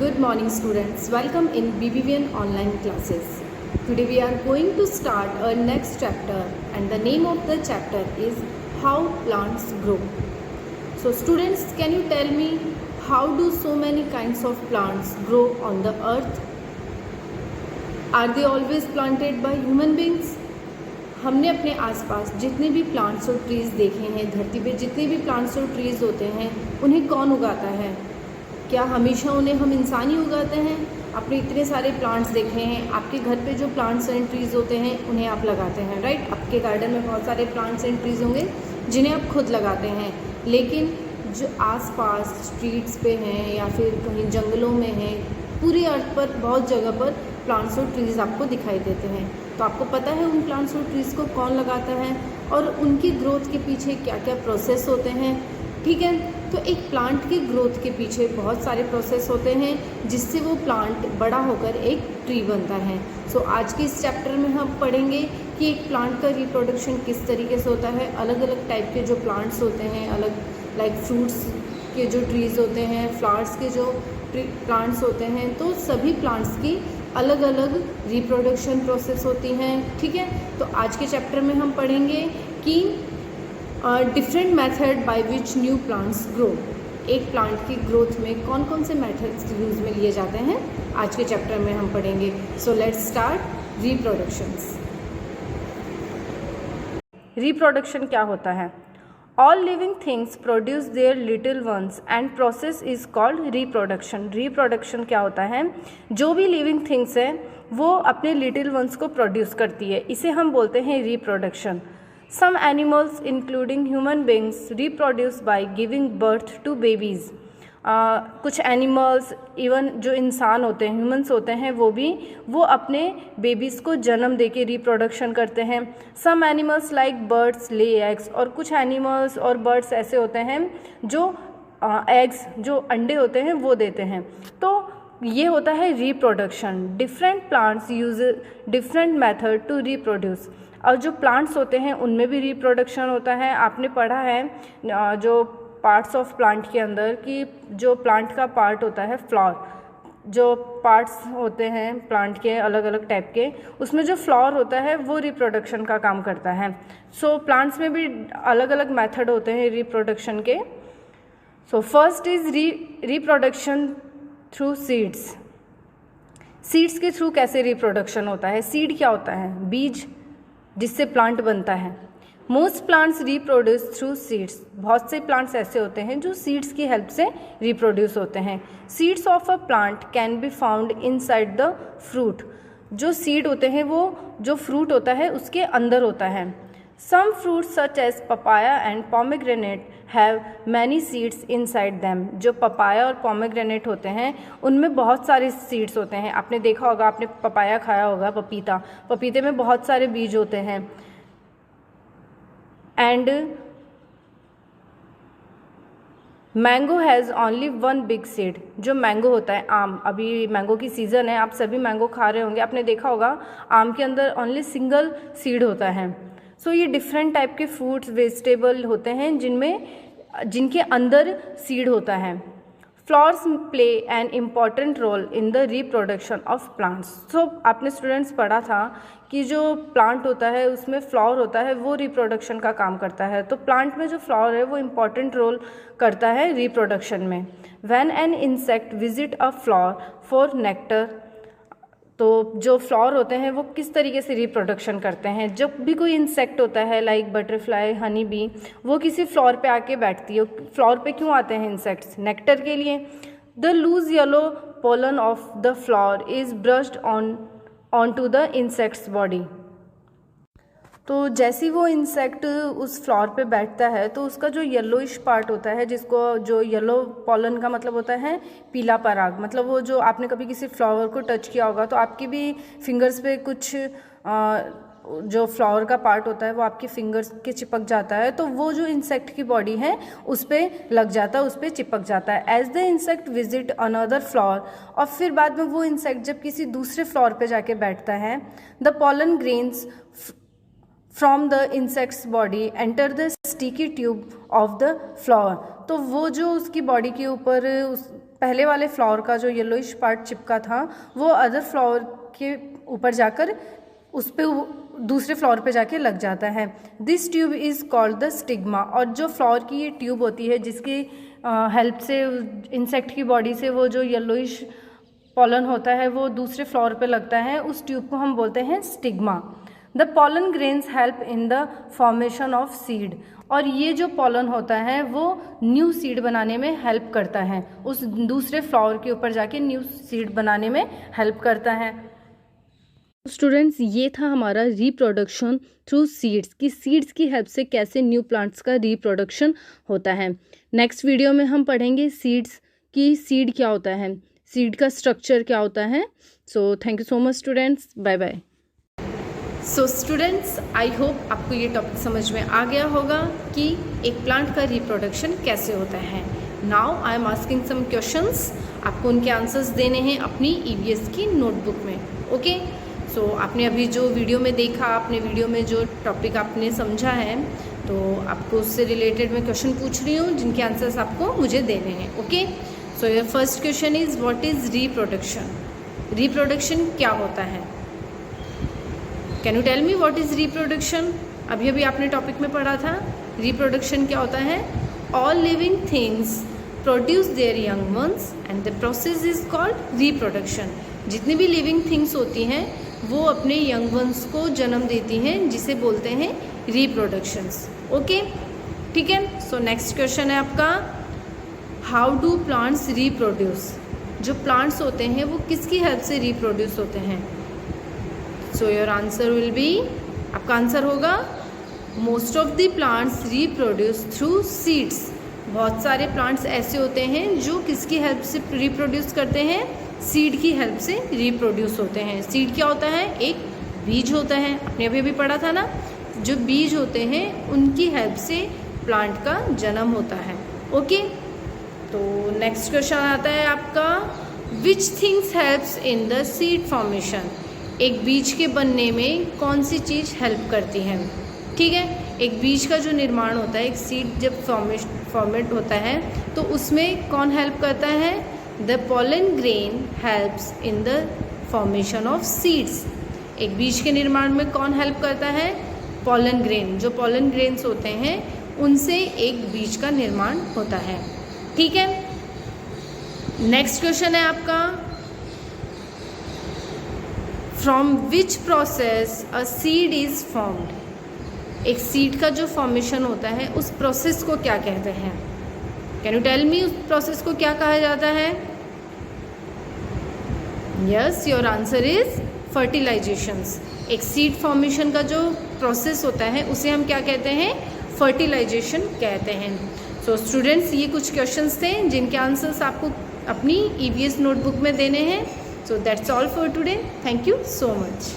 Good morning students, welcome in BBVN online classes. Today we are going to start our next chapter and the name of the chapter is How Plants Grow. So students, can you tell me how do so many kinds of plants grow on the earth? Are they always planted by human beings? हमने अपने आसपास जितने भी plants और trees देखे हैं, धरती पे जितने भी प्लांट्स और ट्रीज़ होते हैं उन्हें कौन उगाता है? क्या हमेशा उन्हें हम इंसान ही उगाते हैं? आपने इतने सारे प्लांट्स देखे हैं, आपके घर पे जो प्लांट्स एंड ट्रीज़ होते हैं उन्हें आप लगाते हैं, राइट? आपके गार्डन में बहुत सारे प्लांट्स एंड ट्रीज़ होंगे जिन्हें आप खुद लगाते हैं, लेकिन जो आसपास स्ट्रीट्स पे हैं या फिर कहीं जंगलों में हैं, पूरी अर्थ पर बहुत जगह पर प्लांट्स और ट्रीज़ आपको दिखाई देते हैं। तो आपको पता है उन प्लांट्स और ट्रीज़ को कौन लगाता है और उनकी ग्रोथ के पीछे क्या क्या प्रोसेस होते हैं, ठीक है? तो एक प्लांट की ग्रोथ के पीछे बहुत सारे प्रोसेस होते हैं जिससे वो प्लांट बड़ा होकर एक ट्री बनता है। सो आज के इस चैप्टर में हम पढ़ेंगे कि एक प्लांट का रिप्रोडक्शन किस तरीके से होता है। अलग अलग टाइप के जो प्लांट्स होते हैं, अलग लाइक फ्रूट्स के जो ट्रीज़ होते हैं, फ्लावर्स के जो प्लांट्स होते हैं, तो सभी प्लांट्स की अलग अलग रिप्रोडक्शन प्रोसेस होती हैं, ठीक है? तो आज के चैप्टर में हम पढ़ेंगे कि different method by which new plants grow. एक प्लांट की ग्रोथ में कौन कौन से मेथड्स यूज़ में लिए जाते हैं आज के चैप्टर में हम पढ़ेंगे। So let's start reproductions. Reproduction क्या होता है? All living things produce their little ones and process is called reproduction. Reproduction क्या होता है? जो भी लिविंग थिंग्स है वो अपने लिटिल वंस को प्रोड्यूस करती है, इसे हम बोलते हैं reproduction. Some animals including human beings reproduce by giving birth to babies. कुछ एनिमल्स, इवन जो इंसान होते हैं, ह्यूमंस होते हैं, वो अपने बेबीज़ को जन्म देके रिप्रोडक्शन करते हैं। Some animals like birds lay eggs, और कुछ एनिमल्स और बर्ड्स ऐसे होते हैं जो एग्स, जो अंडे होते हैं, वो देते हैं। तो ये होता है reproduction. Different plants use different method to reproduce. और जो प्लांट्स होते हैं उनमें भी रिप्रोडक्शन होता है। आपने पढ़ा है जो पार्ट्स ऑफ प्लांट के अंदर कि जो प्लांट का पार्ट होता है फ्लावर, जो पार्ट्स होते हैं प्लांट के अलग अलग टाइप के, उसमें जो फ्लावर होता है वो रिप्रोडक्शन का काम करता है। सो प्लांट्स में भी अलग अलग मेथड होते हैं रिप्रोडक्शन के। So first is reproduction through seeds. Seeds के थ्रू कैसे रिप्रोडक्शन होता है? सीड क्या होता है? बीज जिससे प्लांट बनता है। Most plants reproduce through seeds. बहुत से प्लांट्स ऐसे होते हैं जो सीड्स की हेल्प से रिप्रोड्यूस होते हैं। Seeds of a plant can be found inside the fruit. जो सीड होते हैं वो जो फ्रूट होता है उसके अंदर होता है। Some fruits such as papaya and pomegranate have many seeds inside them. जो पपाया और पोमेग्रेनेट होते हैं उनमें बहुत सारे सीड्स होते हैं। आपने देखा होगा, आपने पपाया खाया होगा, पपीते में बहुत सारे बीज होते हैं। And mango has only one big seed. जो मैंगो होता है, आम, अभी मैंगो की सीज़न है, आप सभी मैंगो खा रहे होंगे, आपने देखा होगा आम के अंदर ओनली सिंगल सीड होता है। सो ये डिफरेंट टाइप के फ्रूट्स, वेजिटेबल होते हैं जिनके अंदर सीड होता है। Flowers play an important role in the reproduction of plants. So आपने स्टूडेंट्स पढ़ा था कि जो प्लांट होता है उसमें फ्लावर होता है वो रिप्रोडक्शन का काम करता है। तो प्लांट में जो फ्लावर है वो इम्पॉर्टेंट रोल करता है रिप्रोडक्शन में। When an insect visit a flower for nectar, तो जो फ्लावर होते हैं वो किस तरीके से रिप्रोडक्शन करते हैं? जब भी कोई इंसेक्ट होता है लाइक बटरफ्लाई, हनी बी, वो किसी फ्लावर पे आके बैठती है। फ्लावर पे क्यों आते हैं इंसेक्ट्स? नेक्टर के लिए। The loose yellow pollen of the flower is brushed on to the insects body. तो जैसे वो इंसेक्ट उस फ्लावर पे बैठता है तो उसका जो येलोइश पार्ट होता है, जिसको जो येलो पॉलन का मतलब होता है पीला पराग, मतलब वो जो आपने कभी किसी फ्लावर को टच किया होगा तो आपकी भी फिंगर्स पे कुछ जो फ्लावर का पार्ट होता है वो आपके फिंगर्स के चिपक जाता है, तो वो जो इंसेक्ट की बॉडी है उस पर लग जाता है, उस पर चिपक जाता है। As the insect visit another flower, और फिर बाद में वो इंसेक्ट जब किसी दूसरे फ्लावर पे जाके बैठता है, the pollen grains from the insects body enter the sticky tube of the flower. तो वो जो उसकी बॉडी के ऊपर पहले वाले फ्लावर का जो येलोइश पार्ट चिपका था वो अदर फ्लावर के ऊपर जाकर उस पे दूसरे फ्लावर पे जाके लग जाता है। This tube is called the stigma. और जो फ्लावर की ये ट्यूब होती है जिसकी हेल्प से इंसेक्ट की बॉडी से वो जो येलोइश पॉलन होता है वो दूसरे फ्लावर पे लगता है, उस ट्यूब को हम बोलते हैं stigma. The pollen grains help in the formation of seed. और ये जो पॉलन होता है वो न्यू सीड बनाने में हेल्प करता है, उस दूसरे फ्लावर के ऊपर जाके न्यू सीड बनाने में हेल्प करता है। स्टूडेंट्स, ये था हमारा रिप्रोडक्शन थ्रू सीड्स की सीड्स की हेल्प से कैसे न्यू प्लांट्स का रिप्रोडक्शन होता है। नेक्स्ट वीडियो में हम पढ़ेंगे सीड्स की सीड क्या होता है, सीड का स्ट्रक्चर क्या होता है। So thank you so much students, bye bye. So students, I hope आपको ये टॉपिक समझ में आ गया होगा कि एक प्लांट का रिप्रोडक्शन कैसे होता है। Now I am asking some questions, आपको उनके आंसर्स देने हैं अपनी EVS की नोटबुक में। ओके, सो आपने अभी जो वीडियो में देखा, आपने वीडियो में जो टॉपिक आपने समझा है, तो आपको उससे रिलेटेड मैं क्वेश्चन पूछ रही हूँ जिनके आंसर्स आपको मुझे देने हैं। Okay, so your first question is what is reproduction. Reproduction क्या होता है? Can you tell me what is reproduction? अभी अभी आपने टॉपिक में पढ़ा था रिप्रोडक्शन क्या होता है। All living things produce their young ones and the process is called reproduction. जितनी भी लिविंग थिंग्स होती हैं वो अपने यंग वंस को जन्म देती हैं, जिसे बोलते हैं रिप्रोडक्शंस। ओके, ठीक है। सो नेक्स्ट क्वेश्चन है आपका, हाउ डू प्लांट्स रिप्रोड्यूस। जो प्लांट्स होते हैं वो किसकी हेल्प से रिप्रोड्यूस होते हैं? So your answer will be, आपका आंसर होगा most of the plants reproduce through seeds. बहुत सारे प्लांट्स ऐसे होते हैं जो किसकी हेल्प से रिप्रोड्यूस करते हैं? सीड की हेल्प से रिप्रोड्यूस होते हैं। सीड क्या होता है? एक बीज होता है, आपने अभी पढ़ा था ना। जो बीज होते हैं उनकी हेल्प से प्लांट का जन्म होता है। ओके, तो नेक्स्ट क्वेश्चन आता है आपका, which things helps in the seed formation. एक बीज के बनने में कौन सी चीज़ हेल्प करती है? ठीक है, एक बीज का जो निर्माण होता है, एक सीड जब फॉर्मेट होता है तो उसमें कौन हेल्प करता है? The pollen grain helps in the formation of seeds. एक बीज के निर्माण में कौन हेल्प करता है? Pollen grain. जो पॉलन ग्रेन्स होते हैं उनसे एक बीज का निर्माण होता है। ठीक है, नेक्स्ट क्वेश्चन है आपका, from which process a seed is formed. एक सीड का जो फॉर्मेशन होता है उस प्रोसेस को क्या कहते हैं? कैन यू टेल मी उस प्रोसेस को क्या कहा जाता है? Yes, your answer is fertilizations. एक सीड फॉर्मेशन का जो प्रोसेस होता है उसे हम क्या कहते हैं? फर्टिलाइजेशन कहते हैं। सो स्टूडेंट्स, ये कुछ क्वेश्चंस थे जिनके आंसर्स आपको अपनी EVS नोटबुक में देने हैं। So that's all for today, thank you so much.